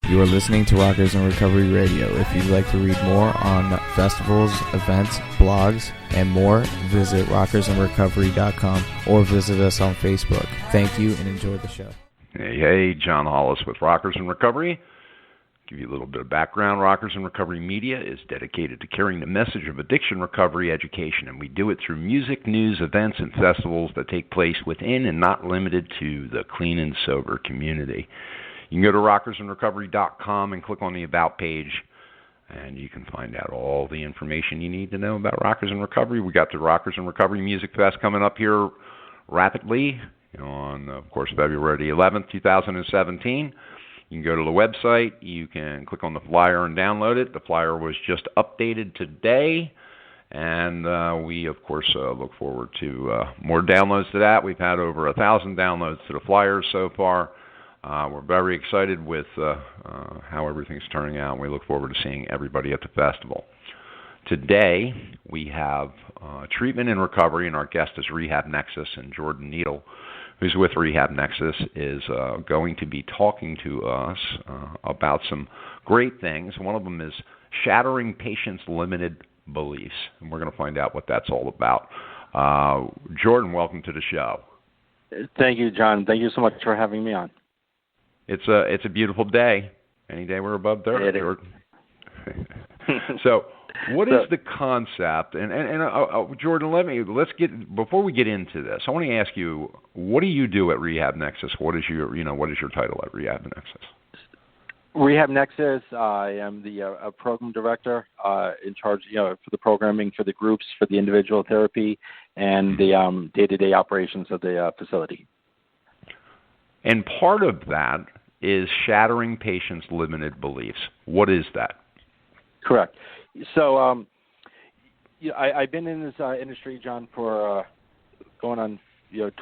You are listening to Rockers in Recovery Radio. If you'd like to read more on festivals, events, blogs, and more, visit rockersinrecovery.com or visit us on Facebook. Thank you and enjoy the show. Hey, John Hollis with Rockers in Recovery. Give you a little bit of background. Rockers in Recovery Media is dedicated to carrying the message of addiction recovery education, and we do it through music, news, events, and festivals that take place within and not limited to the clean and sober community. You can go to rockersinrecovery.com and click on the About page, and you can find out all the information you need to know about Rockers in Recovery. We got the Rockers in Recovery Music Fest coming up here rapidly on, of course, February 11th, 2017. You can go to the website. You can click on the flyer and download it. The flyer was just updated today, and we, of course, look forward to more downloads to that. We've had over 1,000 downloads to the flyers so far. We're very excited with how everything's turning out, and we look forward to seeing everybody at the festival. Today, we have treatment and recovery, and our guest is Rehab Nexus, and Jordan Needle, who's with Rehab Nexus, is going to be talking to us about some great things. One of them is shattering patients' limited beliefs, and we're going to find out what that's all about. Jordan, welcome to the show. Thank you, John. Thank you so much for having me on. It's a beautiful day. Any day we're above 30, Jordan. So, what is the concept? And Jordan, let's get before we get into this. I want to ask you, what do you do at Rehab Nexus? What is your title at Rehab Nexus? Rehab Nexus. I am the program director in charge, for the programming for the groups, for the individual therapy, and the day-to-day operations of the facility. And part of that is shattering patients' limited beliefs. What is that? Correct. So I've been in this industry, John, for going on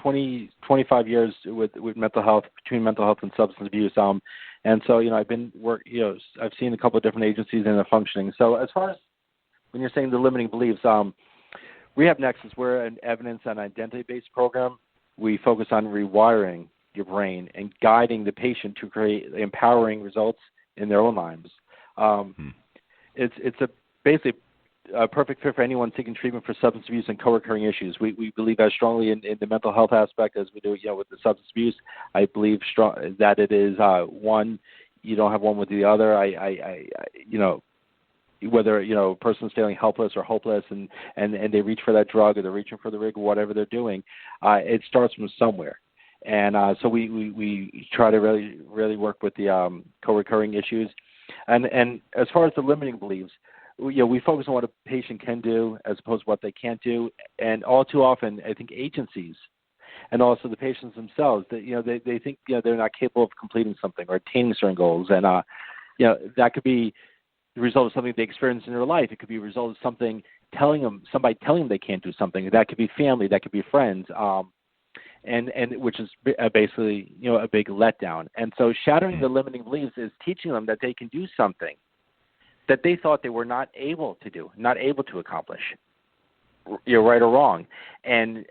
25 years with mental health, between mental health and substance abuse. And so I've been I've seen a couple of different agencies and their functioning. So as far as when you're saying the limiting beliefs, Rehab Nexus, we're an evidence and identity-based program. We focus on rewiring your brain and guiding the patient to create empowering results in their own lives. It's basically a perfect fit for anyone seeking treatment for substance abuse and co-occurring issues. We believe as strongly in the mental health aspect as we do with the substance abuse. I believe that it is one, you don't have one with the other. Whether a person's feeling helpless or hopeless and they reach for that drug or they're reaching for the rig or whatever they're doing, it starts from somewhere. And so we try to really work with the co-recurring issues. And as far as the limiting beliefs, we focus on what a patient can do as opposed to what they can't do. And all too often, I think agencies and also the patients themselves, that they think they're not capable of completing something or attaining certain goals. And that could be the result of something they experienced in their life. It could be a result of somebody telling them they can't do something. That could be family. That could be friends. And which is basically a big letdown. And so shattering the limiting beliefs is teaching them that they can do something that they thought they were not able to do, not able to accomplish, right or wrong, and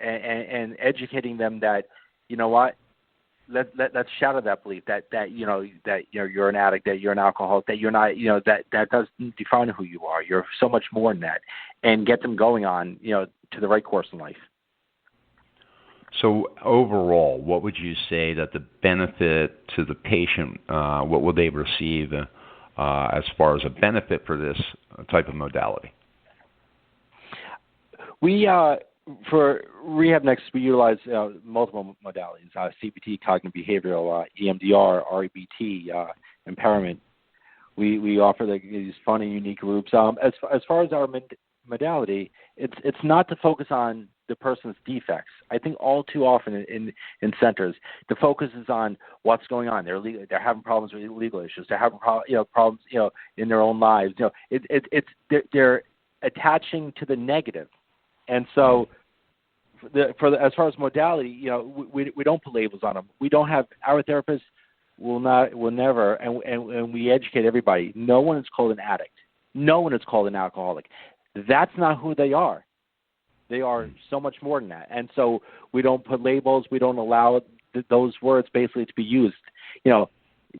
educating them that let's shatter that belief that you're an addict, that you're an alcoholic, that you're not that doesn't define who you are. You're so much more than that, and get them going on to the right course in life. So overall, what would you say that the benefit to the patient, what will they receive as far as a benefit for this type of modality? We, for Rehab Nexus, we utilize multiple modalities, CBT, cognitive behavioral, EMDR, REBT, empowerment. We offer these fun and unique groups. As far as our modality, it's not to focus on the person's defects. I think all too often in centers, the focus is on what's going on. They're having problems with legal issues. They're having problems in their own lives. They're attaching to the negative, and so as far as modality, we don't put labels on them. We don't have our therapists will never, and we educate everybody. No one is called an addict. No one is called an alcoholic. That's not who they are. They are so much more than that. And so we don't put labels. We don't allow those words basically to be used.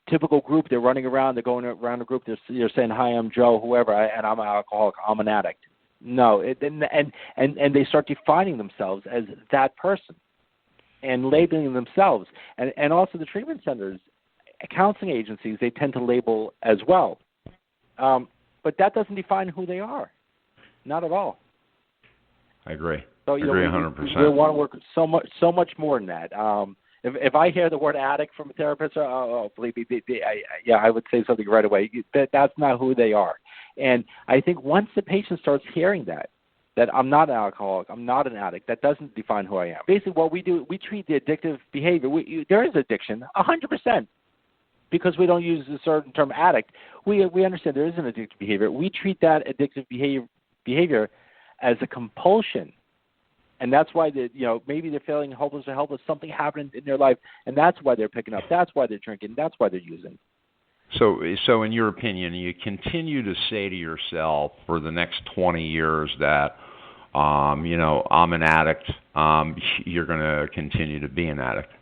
typical group, they're running around, they're going around a group, they're saying, "Hi, I'm Joe, whoever, and I'm an alcoholic, I'm an addict." No, and they start defining themselves as that person and labeling themselves. And also the treatment centers, counseling agencies, they tend to label as well. But that doesn't define who they are. Not at all. I agree. So, I agree 100%. We want to work so much more than that. If I hear the word addict from a therapist, believe me, I would say something right away. That's not who they are. And I think once the patient starts hearing that I'm not an alcoholic, I'm not an addict, that doesn't define who I am. Basically, what we do, we treat the addictive behavior. There is addiction, 100%, because we don't use a certain term addict. We understand there is an addictive behavior. We treat that addictive behavior as a compulsion. And that's why maybe they're feeling hopeless or helpless. Something happened in their life, and that's why they're picking up. That's why they're drinking. That's why they're using. So in your opinion, you continue to say to yourself for the next 20 years that, I'm an addict. You're going to continue to be an addict.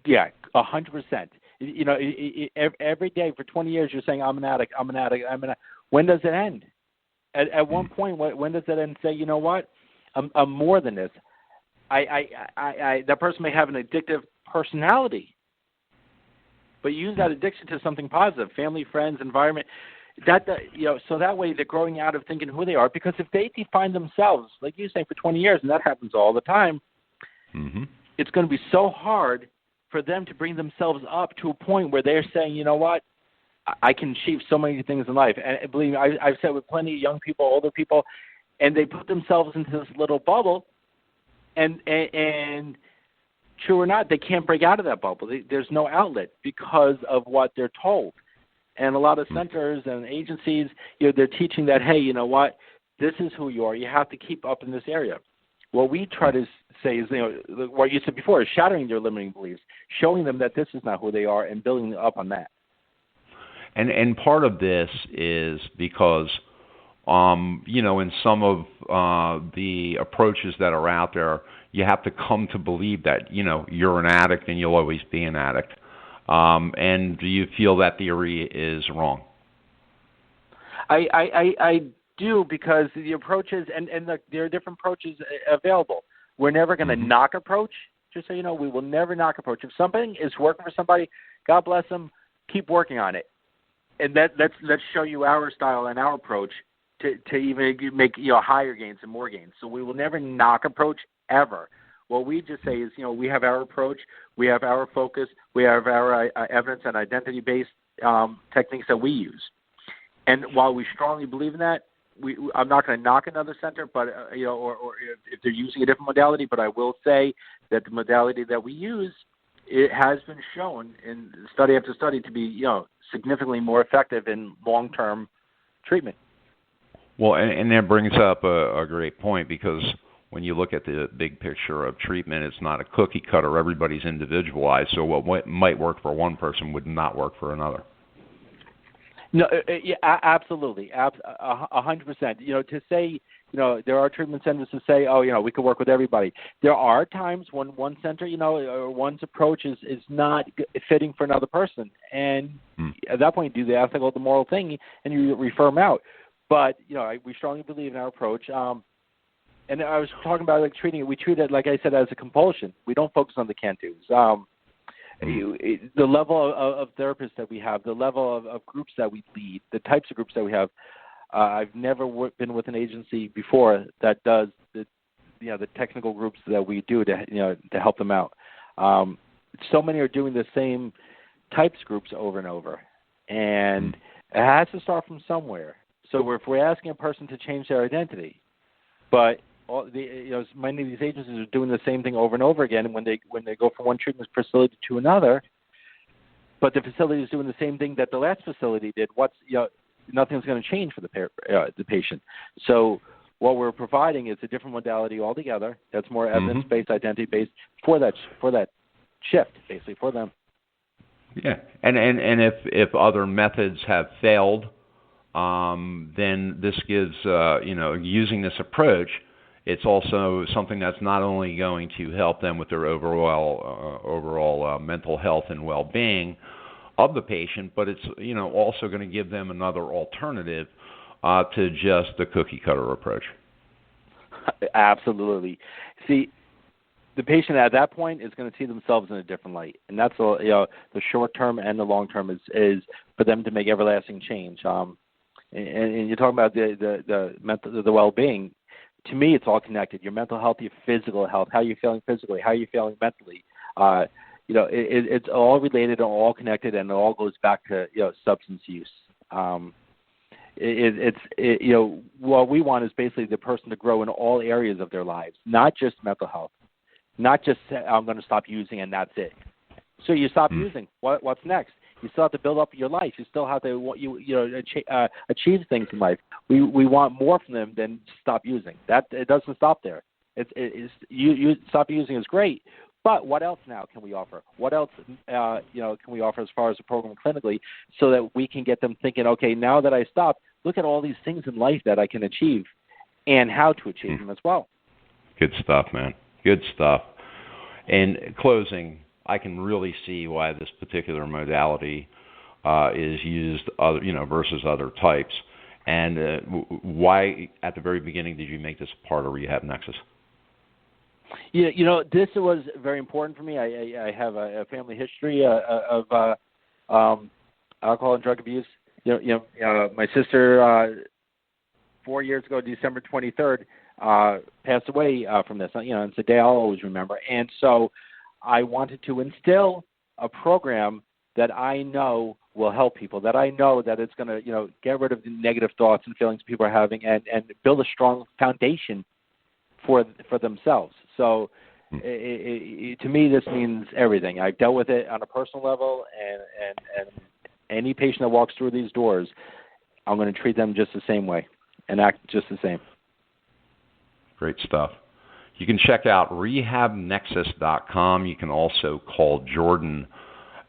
Yeah, 100%. Every day for 20 years, you're saying, "I'm an addict. I'm an addict. I'm an addict." When does it end? At one point, when does it end? Say, you know what? I'm more than this. That person may have an addictive personality, but use that addiction to something positive: family, friends, environment. So that way they're growing out of thinking who they are. Because if they define themselves, like you say, for 20 years, and that happens all the time, it's going to be so hard for them to bring themselves up to a point where they're saying, you know what? I can achieve so many things in life. And believe me, I've said with plenty of young people, older people, and they put themselves into this little bubble, and true or not, they can't break out of that bubble. There's no outlet because of what they're told. And a lot of centers and agencies, they're teaching that, hey, you know what, this is who you are. You have to keep up in this area. What we try to say is, what you said before, is shattering their limiting beliefs, showing them that this is not who they are, and building up on that. And part of this is because, in some of the approaches that are out there, you have to come to believe that, you're an addict and you'll always be an addict. And do you feel that theory is wrong? I do, because the approaches, and there are different approaches available. We're never going to knock approach. Just so you know, we will never knock approach. If something is working for somebody, God bless them, keep working on it. And let's show you our style and our approach to even make higher gains and more gains. So we will never knock approach ever. What we just say is, we have our approach, we have our focus, we have our evidence and identity-based techniques that we use. And while we strongly believe in that, I'm not going to knock another center, but or if they're using a different modality. But I will say that the modality that we use, it has been shown in study after study to be significantly more effective in long-term treatment. Well, and that brings up a great point, because when you look at the big picture of treatment, it's not a cookie cutter. Everybody's individualized. So what might work for one person would not work for another. No, yeah, absolutely, 100%. To say, there are treatment centers to say, we could work with everybody. There are times when one center, or one's approach is not fitting for another person, and at that point, you do the ethical, the moral thing, and you refer them out. But we strongly believe in our approach. And I was talking about treating it. We treat it, like I said, as a compulsion. We don't focus on the can't-dos. The level of therapists that we have, the level of groups that we lead, the types of groups that we have. I've never been with an agency before that does the technical groups that we do to help them out. So many are doing the same types groups over and over, and it has to start from somewhere. So if we're asking a person to change their identity, but many of these agencies are doing the same thing over and over again when they go from one treatment facility to another, but the facility is doing the same thing that the last facility did. Nothing's going to change for the patient. So what we're providing is a different modality altogether that's more evidence-based, identity-based for that shift, basically, for them. Yeah, and if other methods have failed, then this gives using this approach, it's also something that's not only going to help them with their overall mental health and well-being of the patient, but it's also going to give them another alternative to just the cookie-cutter approach. Absolutely. See, the patient at that point is going to see themselves in a different light, and that's the short term and the long term is for them to make everlasting change. And you're talking about the mental, the well-being. To me, it's all connected. Your mental health, your physical health, how you're feeling physically, how you're feeling mentally. It's all related and all connected, and it all goes back to substance use. What we want is basically the person to grow in all areas of their lives, not just mental health, not just I'm going to stop using and that's it. So you stop using. What's next? You still have to build up your life. You still have to achieve things in life. We want more from them than stop using. That it doesn't stop there. You stop using is great, but what else now can we offer? What else can we offer as far as a program clinically, so that we can get them thinking, okay, now that I stopped, look at all these things in life that I can achieve, and how to achieve them as well. Good stuff, man. Good stuff. In closing, I can really see why this particular modality is used versus other types. And why, at the very beginning, did you make this part of Rehab Nexus? Yeah, this was very important for me. I have a family history of alcohol and drug abuse. My sister 4 years ago, December 23rd, passed away from this. It's a day I'll always remember. And so I wanted to instill a program that I know will help people, that I know that it's going to, get rid of the negative thoughts and feelings people are having, and build a strong foundation for themselves. So to me, this means everything. I've dealt with it on a personal level, and any patient that walks through these doors, I'm going to treat them just the same way and act just the same. Great stuff. You can check out rehabnexus.com. You can also call Jordan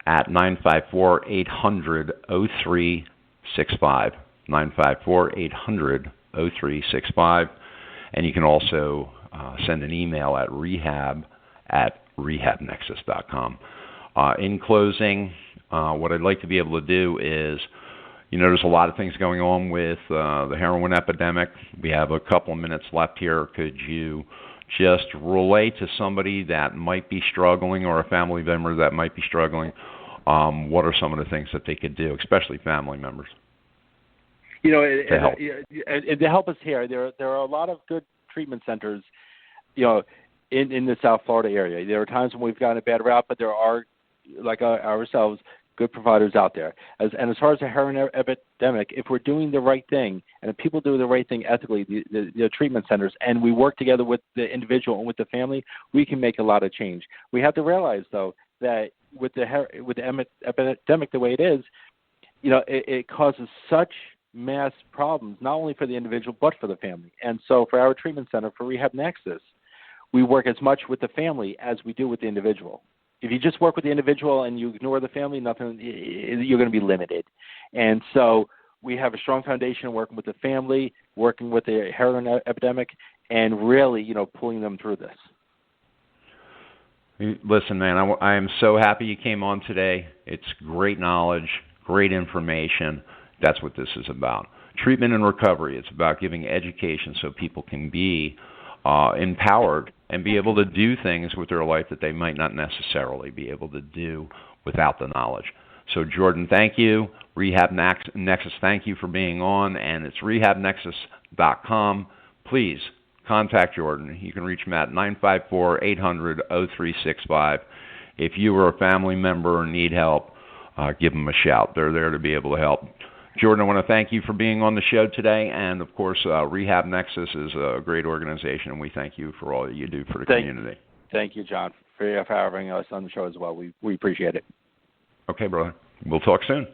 at 954-800-0365, 954-800-0365. And you can also send an email at rehab@rehabnexus.com. In closing, what I'd like to be able to do is, there's a lot of things going on with the heroin epidemic. We have a couple of minutes left here. Could you just relay to somebody that might be struggling, or a family member that might be struggling, what are some of the things that they could do, especially family members? To help us here, there are a lot of good treatment centers, in the South Florida area. There are times when we've gotten a bad rap, but there are, like ourselves, good providers out there. As far as the heroin epidemic, if we're doing the right thing, and if people do the right thing ethically, the treatment centers, and we work together with the individual and with the family, we can make a lot of change. We have to realize, though, that with the epidemic the way it is, it causes such mass problems, not only for the individual, but for the family. And so for our treatment center, for Rehab Nexus, we work as much with the family as we do with the individual. If you just work with the individual and you ignore the family, you're going to be limited. And so we have a strong foundation working with the family, working with the heroin epidemic, and really, pulling them through this. Listen, man, I am so happy you came on today. It's great knowledge, great information. That's what this is about. Treatment and recovery. It's about giving education so people can be empowered and be able to do things with their life that they might not necessarily be able to do without the knowledge. So, Jordan, thank you. Rehab Nexus, thank you for being on, and it's rehabnexus.com. Please contact Jordan. You can reach him at 954-800-0365. If you are a family member or need help, give them a shout. They're there to be able to help. Jordan, I want to thank you for being on the show today, and of course, Rehab Nexus is a great organization, and we thank you for all that you do for the community. Thank you, John, for having us on the show as well. We appreciate it. Okay, brother. We'll talk soon.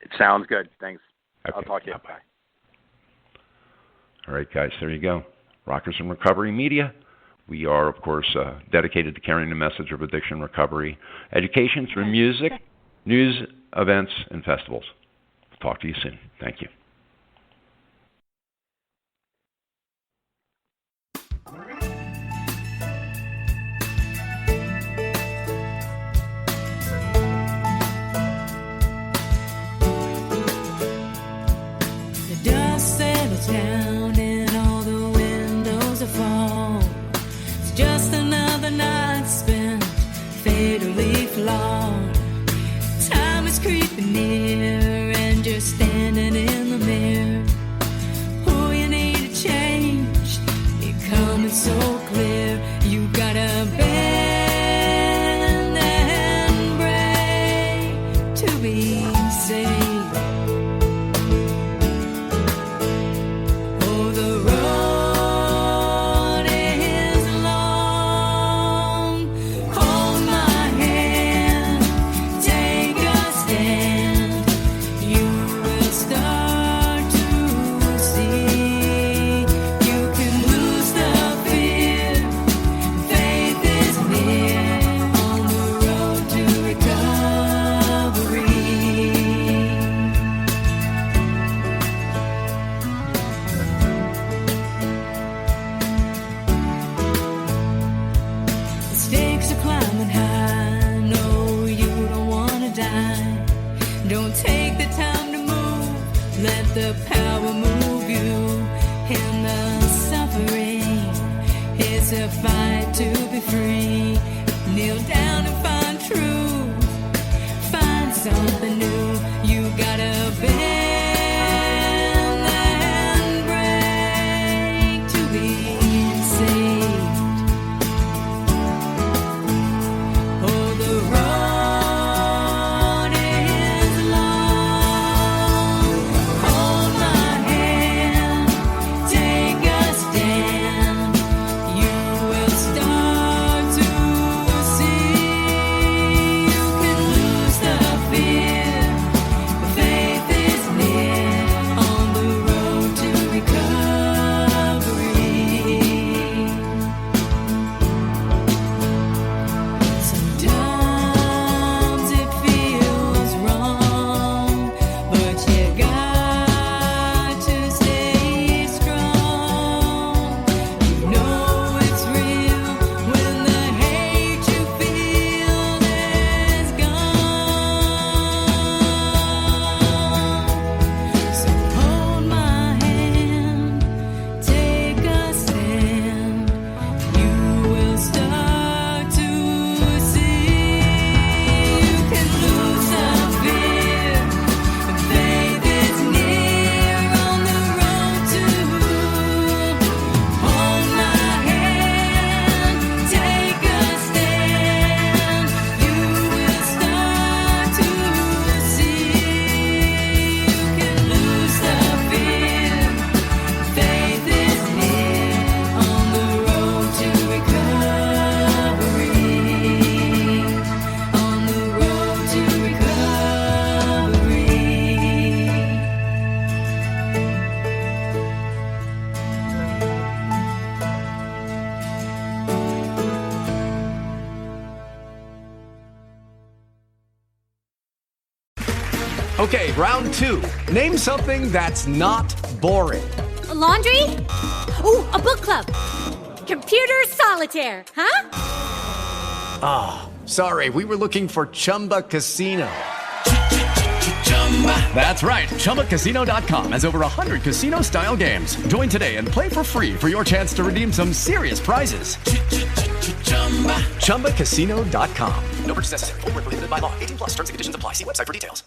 It sounds good. Thanks. Okay. I'll talk to you. Bye. All right, guys, there you go. Rockers in Recovery Media. We are, of course, dedicated to carrying the message of addiction recovery education through music, news, events, and festivals. Talk to you soon. Thank you. keep it near, and you're standing in the mirror. Oh, you need to change. You're coming so clear. You gotta bend and break to be safe. Oh, the road is long. Hold my hand, take a stand. You will start to see. You can lose the fear. Faith is near on the road to recovery. The stakes are climbing high. No, you don't want to die. Don't take the time to move. Let the power move you. And the suffering is a fight to be free. Kneel down and find truth. Find something new. You gotta bend and break to be saved. Oh, the road is long. Hold my hand, take a stand. You will start to see. You can lose the fear. Faith is near on the road to recovery. Sometimes it feels wrong, but you got to stay strong. You know it's real when the hate you feel is gone. So hold my hand, take a stand. You will start to see. You can lose the fear. Faith is near on the road to. Hold my hand, take a stand. You will start to see. You can lose the fear. Faith is near on the road to recovery. On the road to recovery. Okay, round two. Name something that's not boring. A laundry? Ooh, a book club. Computer solitaire, huh? Sorry, we were looking for Chumba Casino. That's right. ChumbaCasino.com has over 100 casino-style games. Join today and play for free for your chance to redeem some serious prizes. ChumbaCasino.com. No purchase necessary. Void where prohibited by law. 18+ terms and conditions apply. See website for details.